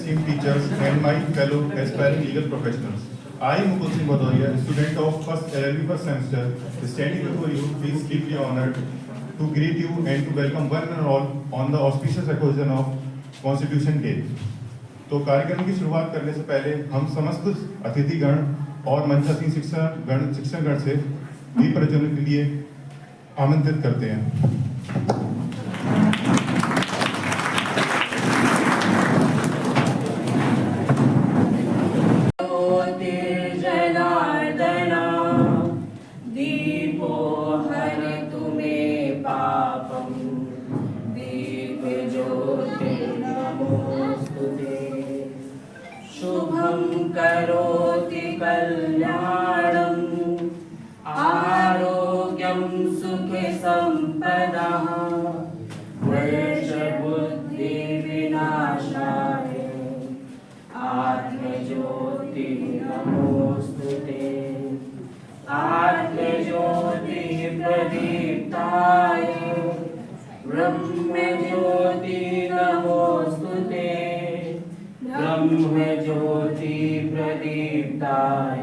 esteemed teachers, and my fellow aspiring legal professionals. I, Mukul Singh Bhadoria, student of first LLB first semester, standing before you, feels deeply honored to greet you and to welcome one and all on the auspicious occasion of Constitution Day. तो कार्यक्रम की शुरुआत करने से पहले हम समस्त अतिथिगण और मंचासीन शिक्षकगण से दीप प्रज्वलन के लिए आमंत्रित करते हैं। शुभं करोति कल्याणं आरोग्यं सुखे संपदः वैशबुद्धि विनाशाय आत्मज्योति नमोस्तुते आत्मज्योति प्रदीप्ताय ब्रह्मज्योति नमोस्तुते ब्रह्म ज्योति प्रदीप्ताय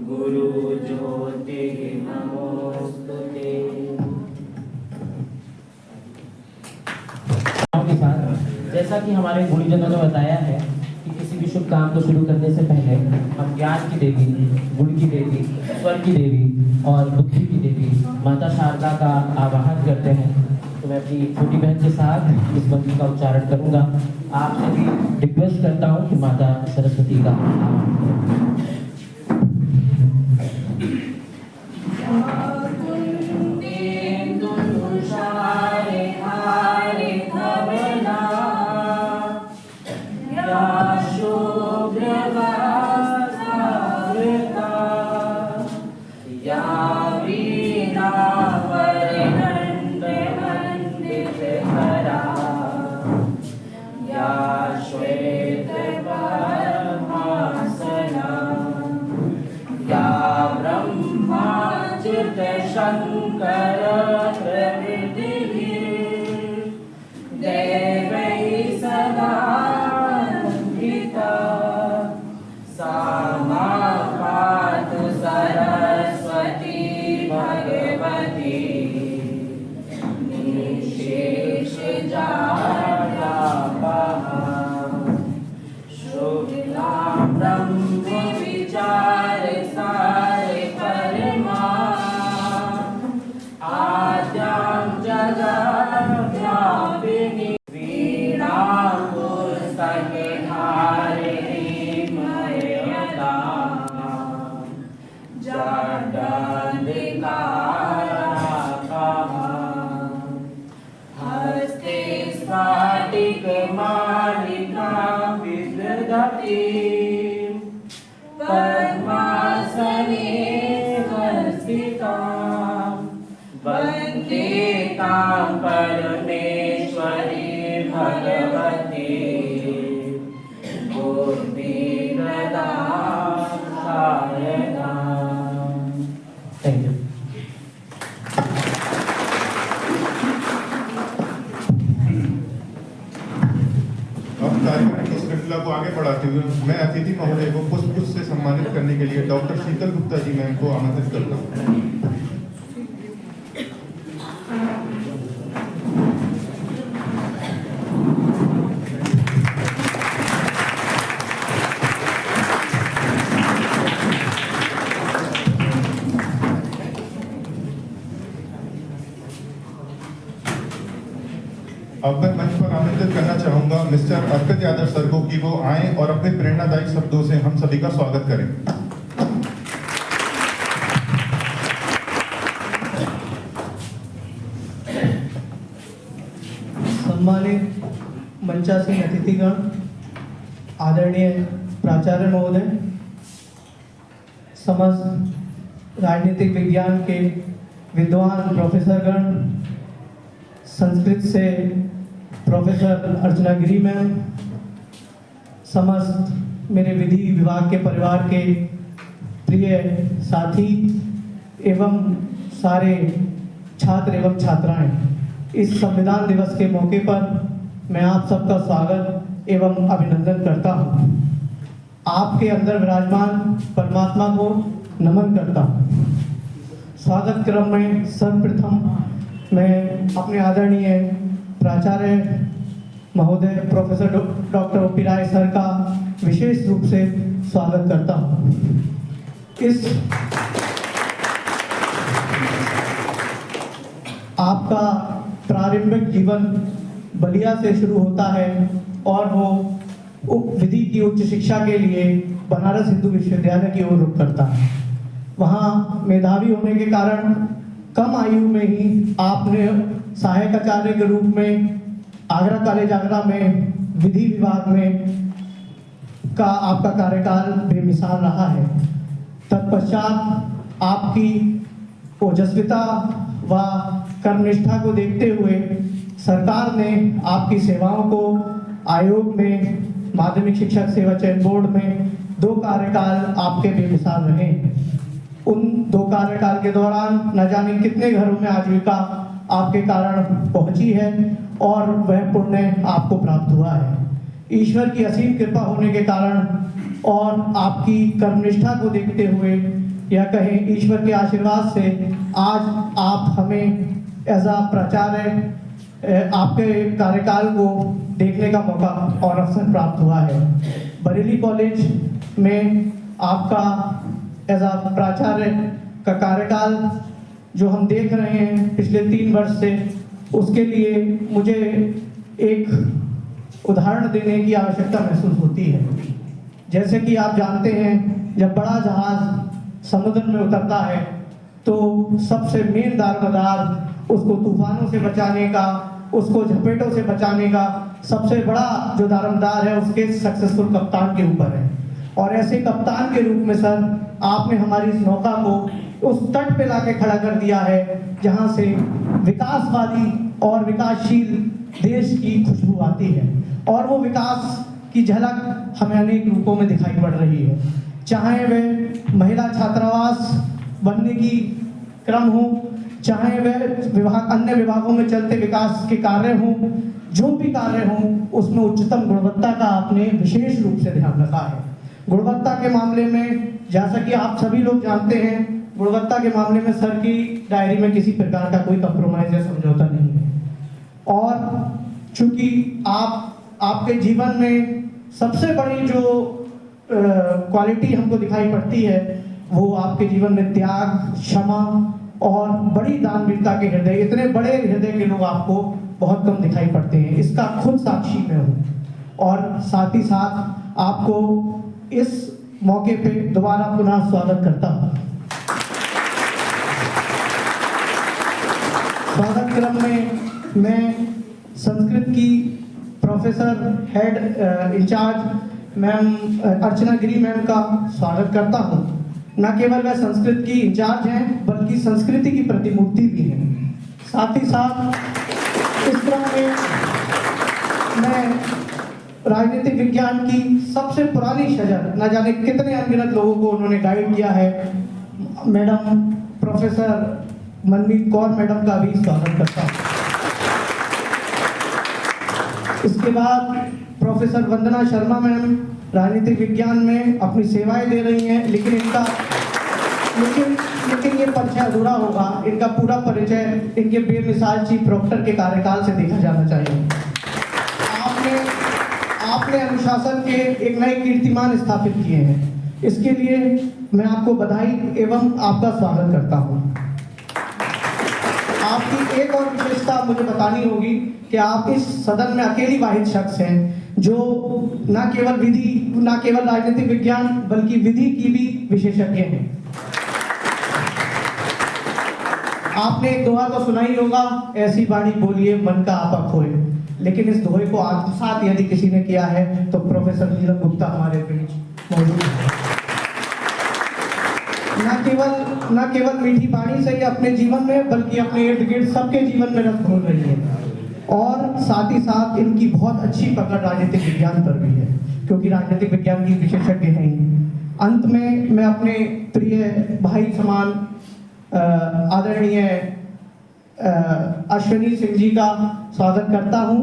गुरु ज्योति नमोस्तुते। जैसा कि हमारे गुरुजनों ने बताया है कि किसी भी शुभ काम को शुरू करने से पहले हम ज्ञान की देवी, गुण की देवी, स्वर की देवी और बुद्धि की देवी माता शारदा का आवाहन करते हैं। तो मैं अपनी छोटी बहन के साथ इस मंत्र का उच्चारण करूंगा। आप सभी रिक्वेस्ट करता हूं कि माता सरस्वती का शंकर प्रवृत्तिः देवैः सदा वन्दिता सा मां पातु सरस्वती भगवती निःशेषजाड्यापः शुक्लां ब्रह्म विचारसारे परमा जगद्व्यापिनी वीणा पुस्तकधारिणी मयदा जडाधिकाराः हस्ते स्फटिकमालिका विदधती पद्मासने संस्थिता वन्दे तां परमेश्वरी भगवती बुद्धिप्रदां शारदां। Thank you. अब कार्यक्रम की श्रृंखला को आगे बढ़ाते हुए मैं अतिथि महोदय को पुष्प से सम्मानित करने के लिए डॉक्टर शीतल गुप्ता जी मैम को आमंत्रित करता हूँ। अब मैं मंच पर आमंत्रित करना चाहूंगा मिस्टर अर्पित यादव सर को कि वो आए और अपने प्रेरणादायी शब्दों से हम सभी का स्वागत करें। सम्मानित मंचासीन अतिथिगण, आदरणीय प्राचार्य महोदय, समस्त राजनीतिक विज्ञान के विद्वान प्रोफेसरगण, संस्कृत से प्रोफेसर अर्चना गिरी मैम, समस्त मेरे विधि विभाग के परिवार के प्रिय साथी एवं सारे छात्र एवं छात्राएं, इस संविधान दिवस के मौके पर मैं आप सबका स्वागत एवं अभिनंदन करता हूँ। आपके अंदर विराजमान परमात्मा को नमन करता हूँ। स्वागत क्रम में सर्वप्रथम मैं अपने आदरणीय प्राचार्य महोदय प्रोफेसर डॉक्टर ओ.पी. राय सर का विशेष रूप से स्वागत करता हूँ। इस आपका प्रारंभिक जीवन बलिया से शुरू होता है और वो विधि की उच्च शिक्षा के लिए बनारस हिंदू विश्वविद्यालय की ओर रुख करता है। वहाँ मेधावी होने के कारण कम आयु में ही आपने सहायक आचार्य के रूप में आगरा कॉलेज आगरा में विधि विभाग में का आपका कार्यकाल बेमिसाल रहा है। तत्पश्चात आपकी ओजस्विता व कर्मनिष्ठा को देखते हुए सरकार ने आपकी सेवाओं को आयोग में माध्यमिक शिक्षक सेवा चयन बोर्ड में 2 कार्यकाल आपके बेमिसाल रहे। उन 2 कार्यकाल के दौरान न जाने कितने घरों में आजीविका आपके कारण पहुंची है और वह पुण्य आपको प्राप्त हुआ है। ईश्वर की असीम कृपा होने के कारण और आपकी कर्मनिष्ठा को देखते हुए या कहें ईश्वर के आशीर्वाद से आज आप हमें एज आ प्राचार्य आपके कार्यकाल को देखने का मौका और अवसर प्राप्त हुआ है। बरेली कॉलेज में आपका एज आ प्राचार्य का कार्यकाल जो हम देख रहे हैं पिछले 3 वर्ष से, उसके लिए मुझे एक उदाहरण देने की आवश्यकता महसूस होती है। जैसे कि आप जानते हैं, जब बड़ा जहाज समुद्र में उतरता है तो सबसे मेन दारोमदार उसको तूफानों से बचाने का, उसको झपेटों से बचाने का सबसे बड़ा जो दारोमदार है उसके सक्सेसफुल कप्तान के ऊपर है। और ऐसे कप्तान के रूप में सर आपने हमारी इस नौका को उस तट पे लाके खड़ा कर दिया है जहां से विकासवादी और विकासशील देश की खुशबू आती है और वो विकास की झलक हमें अनेक रूपों में दिखाई पड़ रही है। चाहे वह महिला छात्रावास बनने की क्रम हो, चाहे वह अन्य विभागों में चलते विकास के कार्य हों, जो भी कार्य हों उसमें उच्चतम गुणवत्ता का आपने विशेष रूप से ध्यान रखा है। गुणवत्ता के मामले में जैसा कि आप सभी लोग जानते हैं, गुणवत्ता के मामले में सर की डायरी में किसी प्रकार का कोई कंप्रोमाइज या समझौता नहीं है। और चूंकि आपके जीवन में सबसे बड़ी जो क्वालिटी हमको दिखाई पड़ती है वो आपके जीवन में त्याग, क्षमा और बड़ी दानवीरता के हृदय, इतने बड़े हृदय के लोग आपको बहुत कम दिखाई पड़ते हैं। इसका खुद साक्षी मैं हूँ। और साथ ही साथ आपको इस मौके पे दोबारा पुनः स्वागत करता हूँ। स्वागत क्रम में मैं संस्कृत की प्रोफेसर हेड इंचार्ज मैम अर्चना गिरी मैम का स्वागत करता हूँ। न केवल वह संस्कृत की इंचार्ज हैं बल्कि संस्कृति की प्रतिमूर्ति भी हैं। साथ ही साथ इस क्रम में मैं राजनीतिक विज्ञान की सबसे पुरानी शजर, न जाने कितने अनगिनत लोगों को उन्होंने गाइड किया है, मैडम प्रोफेसर मनमीत कौर मैडम का भी स्वागत करता हूँ। इसके बाद प्रोफेसर वंदना शर्मा मैम राजनीतिक विज्ञान में अपनी सेवाएं दे रही हैं, लेकिन ये परिचय अधूरा होगा। इनका पूरा परिचय इनके बेमिसाल चीफ प्रोक्टर के कार्यकाल से देखा जाना चाहिए। आपने अनुशासन के एक नए कीर्तिमान स्थापित किए हैं, इसके लिए मैं आपको बधाई एवं आपका स्वागत करता हूं। आपकी एक और विशेषता मुझे बतानी होगी कि आप इस सदन में अकेली वाहिद शख्स हैं जो न केवल राजनीतिक विज्ञान बल्कि विधि की भी विशेषज्ञ हैं। आपने एक दोहा तो सुना ही होगा, ऐसी वाणी बोलिए मन का आपा खोए। लेकिन इस दोहे को आत्मसात यदि किसी ने किया है तो प्रोफेसर नीलम गुप्ता हमारे बीच मौजूद है। न केवल मीठी वाणी से ही अपने जीवन में बल्कि अपने इर्द गिर्द सबके जीवन में रस घोल रही है। और साथ ही साथ इनकी बहुत अच्छी पकड़ राजनीतिक विज्ञान पर भी है, क्योंकि राजनीतिक विज्ञान की विशेषज्ञ हैं। अंत में मैं अपने प्रिय भाई समान आदरणीय अश्विनी सिंह जी का स्वागत करता हूं,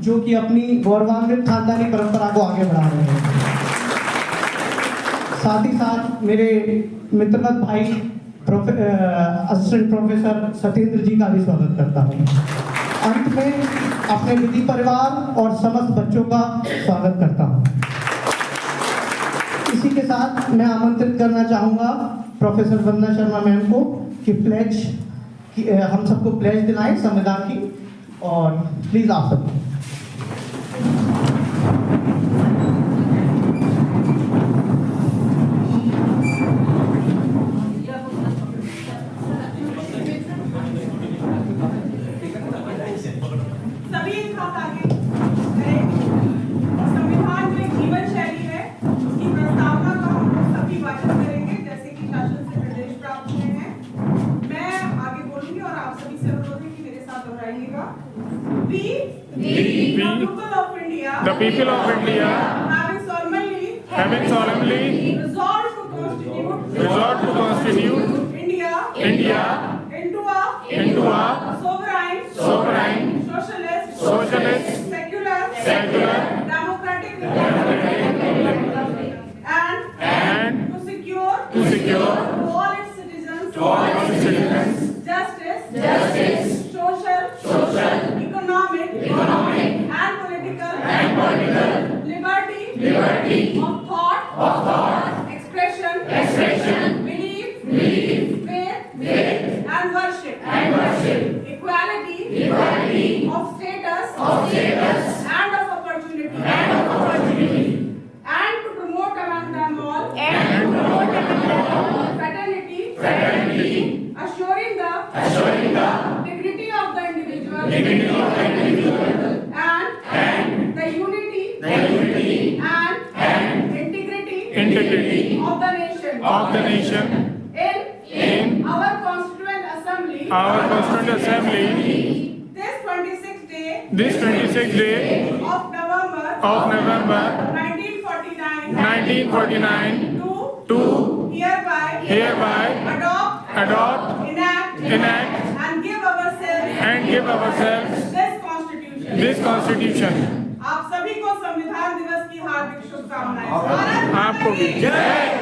जो कि अपनी गौरवान्वित खानदानी परंपरा को आगे बढ़ा रहे हैं। साथ ही साथ मेरे मित्रवत भाई असिस्टेंट प्रोफेसर सत्येंद्र जी का भी स्वागत करता हूँ। अंत में अपने विधि परिवार और समस्त बच्चों का स्वागत करता हूँ। इसी के साथ मैं आमंत्रित करना चाहूँगा प्रोफेसर वंदना शर्मा मैम को कि प्लेज हम सबको प्लेज दिलाएं संविधान की, और प्लीज आप सबको। सभी एक साथ आगे करेंगे। संविधान जो एक जीवन शैली है, उसकी प्रस्तावना का हम लोग सभी वाचन करेंगे जैसे कि शासन से निर्देश प्राप्त हुए हैं। मैं आगे बोलूंगी और आप सभी से अनुरोध है कि मेरे साथ दोहराइएगा। We, the people of India, having solemnly resolved to constitute India into a sovereign, socialist, secular, democratic republic, and to secure to all its citizens justice, social, economic, and political liberty of thought, expression, belief, faith, and worship, equality of status and of opportunity, and to promote among them all fraternity, assuring the dignity of the individual, and the unity and integrity of the nation in our constituent assembly this 26th day of November 1949 to hereby adopt, enact and give ourselves this constitution. आप सभी को संविधान दिवस की हार्दिक शुभकामनाएं। आपको भी जय।